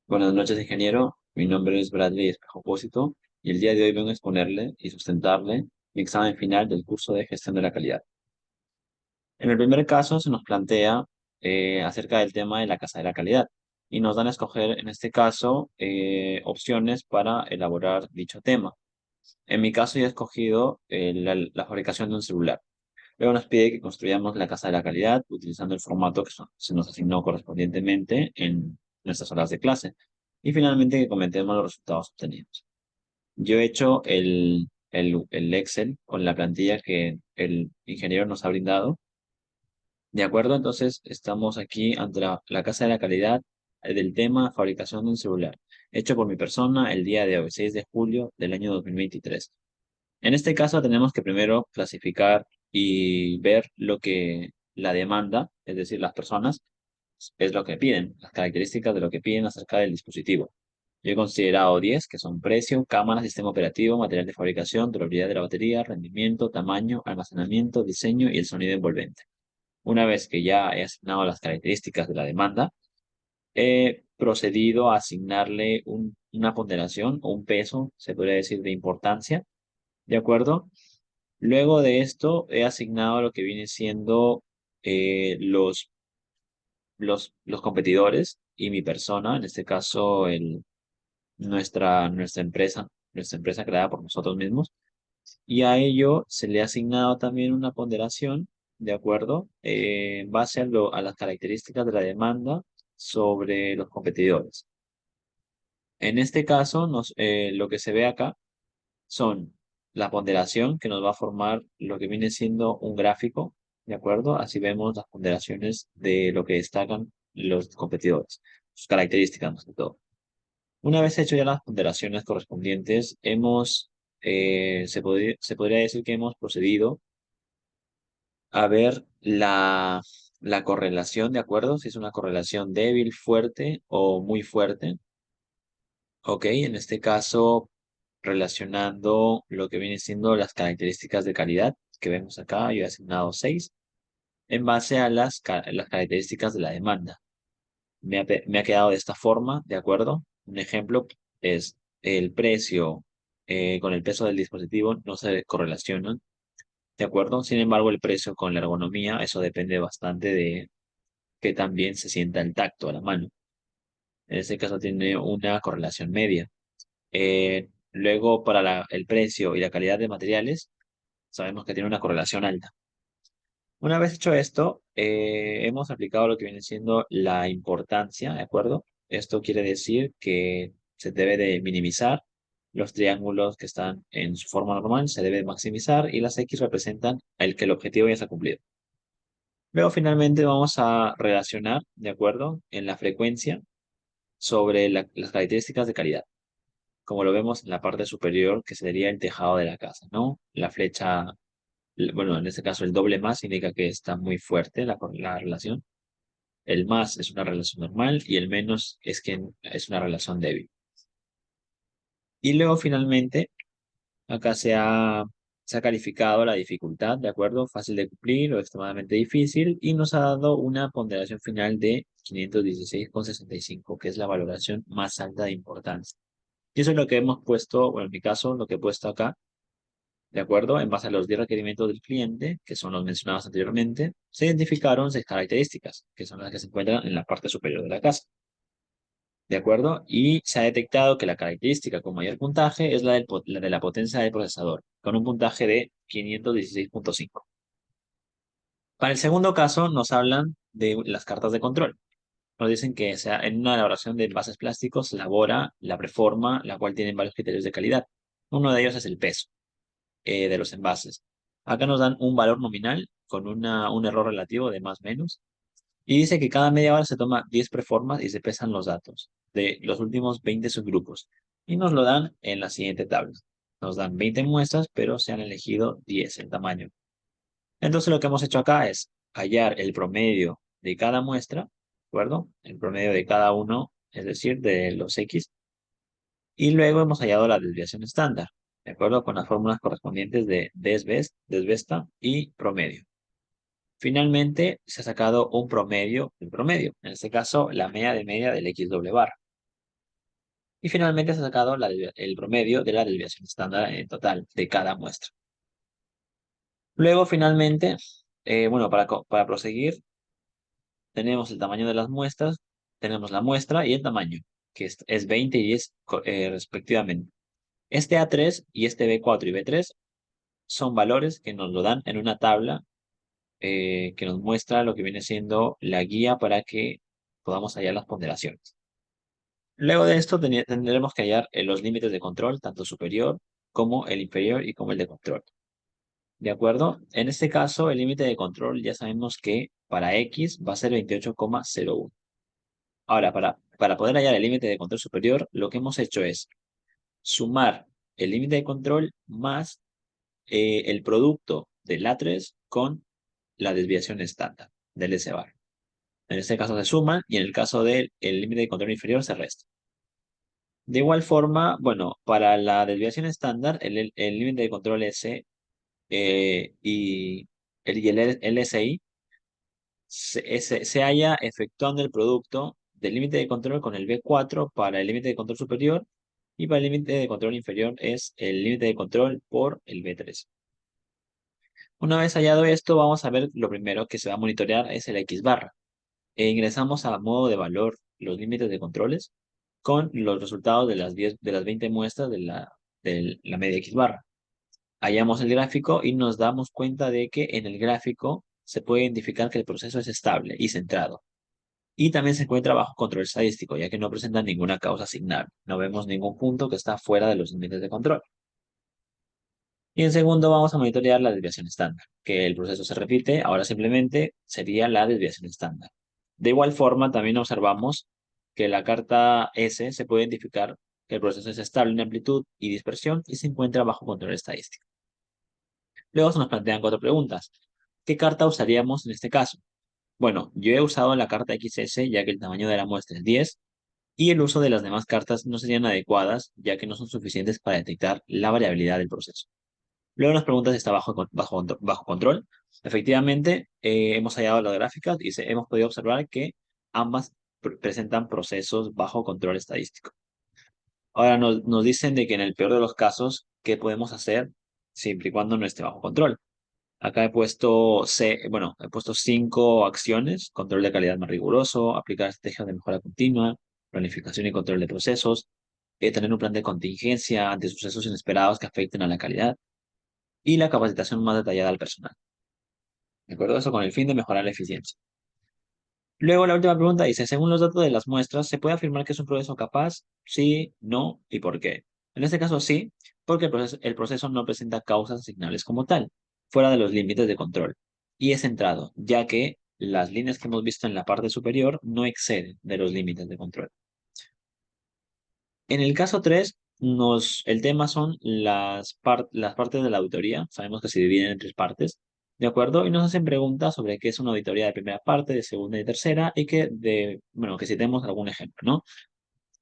Buenas noches, ingeniero. Mi nombre es Bradley Espejo Pósito y el día de hoy vengo a exponerle y sustentarle mi examen final del curso de gestión de la calidad. En el primer caso se nos plantea acerca del tema de la casa de la calidad y nos dan a escoger en este caso opciones para elaborar dicho tema. En mi caso ya he escogido la fabricación de un celular. Luego nos pide que construyamos la casa de la calidad utilizando el formato que se nos asignó correspondientemente en nuestras horas de clase. Y finalmente que comentemos los resultados obtenidos. Yo he hecho el Excel con la plantilla que el ingeniero nos ha brindado. ¿De acuerdo? Entonces estamos aquí ante la casa de la calidad del tema fabricación de un celular, hecho por mi persona el día de hoy, 6 de julio del año 2023. En este caso tenemos que primero clasificar y ver lo que la demanda, es decir, las personas, es lo que piden, las características de lo que piden acerca del dispositivo. Yo he considerado 10, que son precio, cámara, sistema operativo, material de fabricación, durabilidad de la batería, rendimiento, tamaño, almacenamiento, diseño y el sonido envolvente. Una vez que ya he asignado las características de la demanda, he procedido a asignarle una ponderación o un peso, se podría decir, de importancia, ¿de acuerdo? Luego de esto, he asignado lo que viene siendo los competidores y mi persona, en este caso nuestra empresa creada por nosotros mismos, y a ello se le ha asignado también una ponderación, ¿de acuerdo? En base a las características de la demanda sobre los competidores. En este caso, lo que se ve acá son la ponderación que nos va a formar lo que viene siendo un gráfico, ¿de acuerdo? Así vemos las ponderaciones de lo que destacan los competidores, sus características más que todo. Una vez hecho ya las ponderaciones correspondientes, se podría decir que hemos procedido a ver la correlación, ¿de acuerdo? Si es una correlación débil, fuerte o muy fuerte. Ok, en este caso, relacionando lo que viene siendo las características de calidad que vemos acá, yo he asignado 6, en base a las características de la demanda. Me ha quedado de esta forma, ¿de acuerdo? Un ejemplo es el precio con el peso del dispositivo no se correlacionan, ¿de acuerdo? Sin embargo, el precio con la ergonomía, eso depende bastante de que también se sienta el tacto a la mano. En este caso tiene una correlación media. Luego, para el precio y la calidad de materiales, sabemos que tiene una correlación alta. Una vez hecho esto, hemos aplicado lo que viene siendo la importancia, ¿de acuerdo? Esto quiere decir que se debe de minimizar los triángulos que están en su forma normal, se debe de maximizar y las X representan el que el objetivo ya se ha cumplido. Luego, finalmente, vamos a relacionar, ¿de acuerdo? En la frecuencia sobre las características de calidad, como lo vemos en la parte superior, que sería el tejado de la casa, ¿no? La flecha, bueno, en este caso el doble más indica que está muy fuerte la relación. El más es una relación normal y el menos es que es una relación débil. Y luego finalmente, acá se ha calificado la dificultad, ¿de acuerdo? Fácil de cumplir o extremadamente difícil y nos ha dado una ponderación final de 516,65, que es la valoración más alta de importancia. Y eso es lo que hemos puesto, bueno, en mi caso, lo que he puesto acá, ¿de acuerdo? En base a los 10 requerimientos del cliente, que son los mencionados anteriormente, se identificaron 6 características, que son las que se encuentran en la parte superior de la casa. ¿De acuerdo? Y se ha detectado que la característica con mayor puntaje es la de la potencia del procesador, con un puntaje de 516,5. Para el segundo caso, nos hablan de las cartas de control. Nos dicen que en una elaboración de envases plásticos se elabora la preforma, la cual tiene varios criterios de calidad. Uno de ellos es el peso de los envases. Acá nos dan un valor nominal con un error relativo de más menos. Y dice que cada media hora se toma 10 preformas y se pesan los datos de los últimos 20 subgrupos. Y nos lo dan en la siguiente tabla. Nos dan 20 muestras, pero se han elegido 10 en tamaño. Entonces lo que hemos hecho acá es hallar el promedio de cada muestra, ¿de acuerdo? El promedio de cada uno, es decir, de los X. Y luego hemos hallado la desviación estándar, ¿de acuerdo? Con las fórmulas correspondientes de desvesta y promedio. Finalmente, se ha sacado un promedio, el promedio, en este caso, la media de media del X doble bar. Y finalmente se ha sacado el promedio de la desviación estándar en total de cada muestra. Luego, finalmente, bueno, para proseguir, tenemos el tamaño de las muestras, tenemos la muestra y el tamaño, que es 20 y 10 respectivamente. Este A3 y este B4 y B3 son valores que nos lo dan en una tabla que nos muestra lo que viene siendo la guía para que podamos hallar las ponderaciones. Luego de esto tendremos que hallar los límites de control, tanto superior como el inferior y como el de control. ¿De acuerdo? En este caso, el límite de control ya sabemos que para X va a ser 28,01. Ahora, para poder hallar el límite de control superior, lo que hemos hecho es sumar el límite de control más el producto del A3 con la desviación estándar del S-bar. En este caso se suman y en el caso del límite de control inferior se resta. De igual forma, bueno, para la desviación estándar, el límite de control S y el LSI se halla efectuando el producto del límite de control con el B4 para el límite de control superior y para el límite de control inferior es el límite de control por el B3. Una vez hallado esto, vamos a ver lo primero que se va a monitorear es el X barra. Ingresamos a modo de valor los límites de controles con los resultados de las 10, de las 20 muestras de la media X barra. Hallamos el gráfico y nos damos cuenta de que en el gráfico se puede identificar que el proceso es estable y centrado. Y también se encuentra bajo control estadístico, ya que no presenta ninguna causa asignable. No vemos ningún punto que está fuera de los límites de control. Y en segundo vamos a monitorear la desviación estándar, que el proceso se repite, ahora simplemente sería la desviación estándar. De igual forma, también observamos que la carta S se puede identificar que el proceso es estable en amplitud y dispersión y se encuentra bajo control estadístico. Luego se nos plantean cuatro preguntas. ¿Qué carta usaríamos en este caso? Bueno, yo he usado la carta XS ya que el tamaño de la muestra es 10 y el uso de las demás cartas no serían adecuadas ya que no son suficientes para detectar la variabilidad del proceso. Luego nos pregunta si está bajo control. Efectivamente, hemos hallado las gráficas y hemos podido observar que ambas presentan procesos bajo control estadístico. Ahora nos dicen de que en el peor de los casos, ¿qué podemos hacer siempre y cuando no esté bajo control? Acá he puesto 5 acciones: control de calidad más riguroso, aplicar estrategias de mejora continua, planificación y control de procesos, tener un plan de contingencia ante sucesos inesperados que afecten a la calidad y la capacitación más detallada al personal. ¿De acuerdo? Eso con el fin de mejorar la eficiencia. Luego la última pregunta dice, según los datos de las muestras, ¿se puede afirmar que es un proceso capaz? Sí, no y por qué. En este caso sí, porque el proceso no presenta causas asignables como tal, fuera de los límites de control, y es centrado, ya que las líneas que hemos visto en la parte superior no exceden de los límites de control. En el caso 3, el tema son las partes de la auditoría. Sabemos que se dividen en 3 partes, ¿de acuerdo? Y nos hacen preguntas sobre qué es una auditoría de primera parte, de segunda y de tercera, y bueno, que citemos algún ejemplo, ¿no?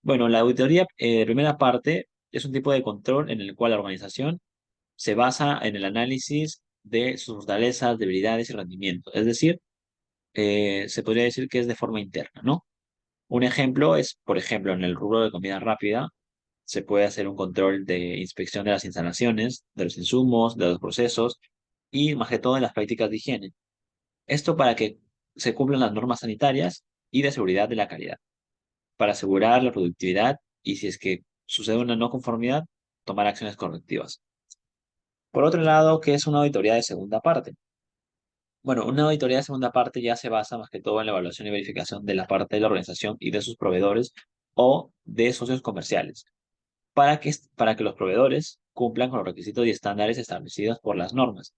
Bueno, la auditoría de primera parte es un tipo de control en el cual la organización se basa en el análisis de sus fortalezas, debilidades y rendimiento. Es decir, se podría decir que es de forma interna, ¿no? Un ejemplo es, por ejemplo, en el rubro de comida rápida, se puede hacer un control de inspección de las instalaciones, de los insumos, de los procesos y más que todo en las prácticas de higiene. Esto para que se cumplan las normas sanitarias y de seguridad de la calidad, para asegurar la productividad y si es que sucede una no conformidad, tomar acciones correctivas. Por otro lado, ¿qué es una auditoría de segunda parte? Bueno, una auditoría de segunda parte ya se basa más que todo en la evaluación y verificación de la parte de la organización y de sus proveedores o de socios comerciales para que los proveedores cumplan con los requisitos y estándares establecidos por las normas.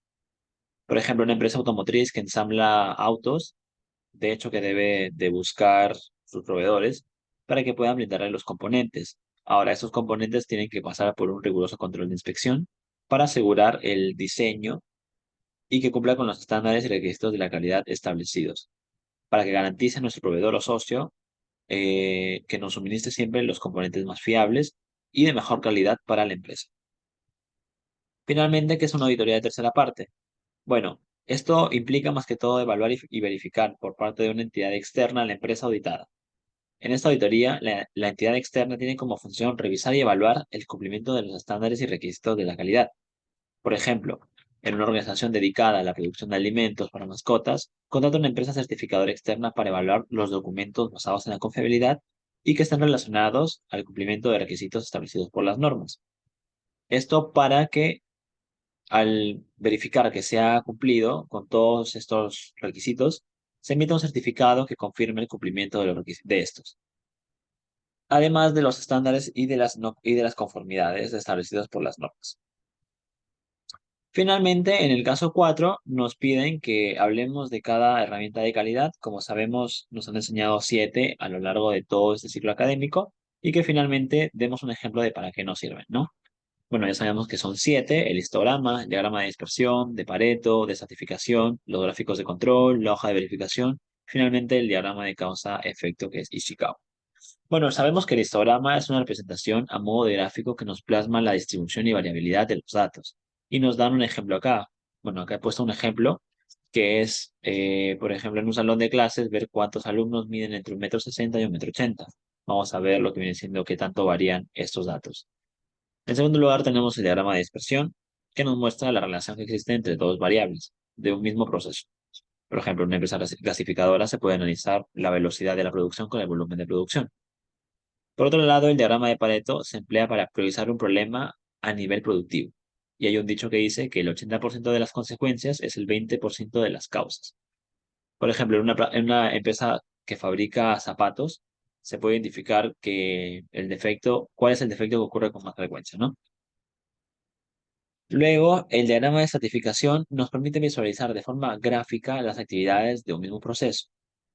Por ejemplo, una empresa automotriz que ensambla autos, de hecho que debe de buscar sus proveedores para que puedan brindarle los componentes. Ahora, estos componentes tienen que pasar por un riguroso control de inspección para asegurar el diseño y que cumpla con los estándares y requisitos de la calidad establecidos, para que garantice a nuestro proveedor o socio que nos suministre siempre los componentes más fiables y de mejor calidad para la empresa. Finalmente, ¿qué es una auditoría de tercera parte? Bueno, esto implica más que todo evaluar y verificar por parte de una entidad externa a la empresa auditada. En esta auditoría, la entidad externa tiene como función revisar y evaluar el cumplimiento de los estándares y requisitos de la calidad. Por ejemplo, en una organización dedicada a la producción de alimentos para mascotas, contrata una empresa certificadora externa para evaluar los documentos basados en la confiabilidad y que estén relacionados al cumplimiento de requisitos establecidos por las normas. Esto para que al verificar que se ha cumplido con todos estos requisitos, se emita un certificado que confirme el cumplimiento de, de estos, además de los estándares y de las, y de las conformidades establecidas por las normas. Finalmente, en el caso 4, nos piden que hablemos de cada herramienta de calidad. Como sabemos, nos han enseñado 7 a lo largo de todo este ciclo académico y que finalmente demos un ejemplo de para qué nos sirven, ¿no? Bueno, ya sabemos que son 7: el histograma, el diagrama de dispersión, de Pareto, de estratificación, los gráficos de control, la hoja de verificación, finalmente el diagrama de causa-efecto que es Ishikawa. Bueno, sabemos que el histograma es una representación a modo de gráfico que nos plasma la distribución y variabilidad de los datos. Y nos dan un ejemplo acá. Bueno, acá he puesto un ejemplo que es, por ejemplo, en un salón de clases, ver cuántos alumnos miden entre 1,60 m y 1,80 m. Vamos a ver lo que viene siendo qué tanto varían estos datos. En segundo lugar, tenemos el diagrama de dispersión, que nos muestra la relación que existe entre dos variables de un mismo proceso. Por ejemplo, en una empresa clasificadora se puede analizar la velocidad de la producción con el volumen de producción. Por otro lado, el diagrama de Pareto se emplea para priorizar un problema a nivel productivo. Y hay un dicho que dice que el 80% de las consecuencias es el 20% de las causas. Por ejemplo, en una empresa que fabrica zapatos, se puede identificar que el defecto, cuál es el defecto que ocurre con más frecuencia, ¿no? Luego, el diagrama de estratificación nos permite visualizar de forma gráfica las actividades de un mismo proceso.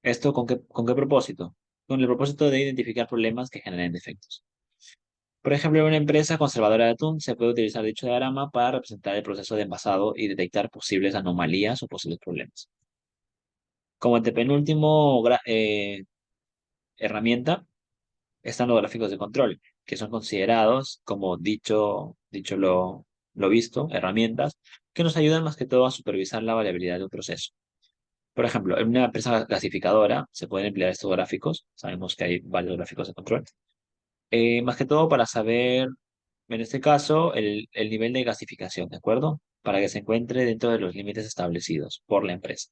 ¿Esto con qué propósito? Con el propósito de identificar problemas que generen defectos. Por ejemplo, en una empresa conservadora de atún se puede utilizar dicho diagrama para representar el proceso de envasado y detectar posibles anomalías o posibles problemas. Como antepenúltimo herramienta están los gráficos de control, que son considerados como dicho lo visto, herramientas que nos ayudan más que todo a supervisar la variabilidad de un proceso. Por ejemplo, en una empresa clasificadora se pueden emplear estos gráficos, sabemos que hay varios gráficos de control, más que todo para saber, en este caso, el nivel de gasificación, ¿de acuerdo? Para que se encuentre dentro de los límites establecidos por la empresa.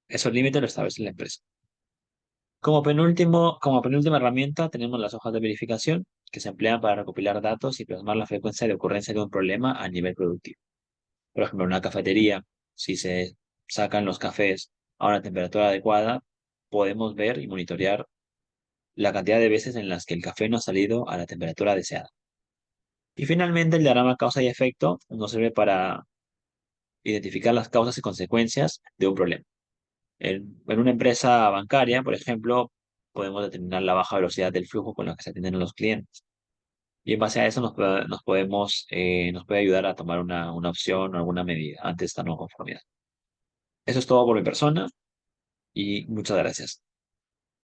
Esos límites los establece la empresa. Como penúltima herramienta, tenemos las hojas de verificación, que se emplean para recopilar datos y plasmar la frecuencia de ocurrencia de un problema a nivel productivo. Por ejemplo, en una cafetería, si se sacan los cafés a una temperatura adecuada, podemos ver y monitorear la cantidad de veces en las que el café no ha salido a la temperatura deseada. Y finalmente, el diagrama causa y efecto nos sirve para identificar las causas y consecuencias de un problema. En una empresa bancaria, por ejemplo, podemos determinar la baja velocidad del flujo con la que se atienden a los clientes. Y en base a eso nos puede ayudar a tomar una opción o alguna medida ante esta no conformidad. Eso es todo por mi persona y muchas gracias.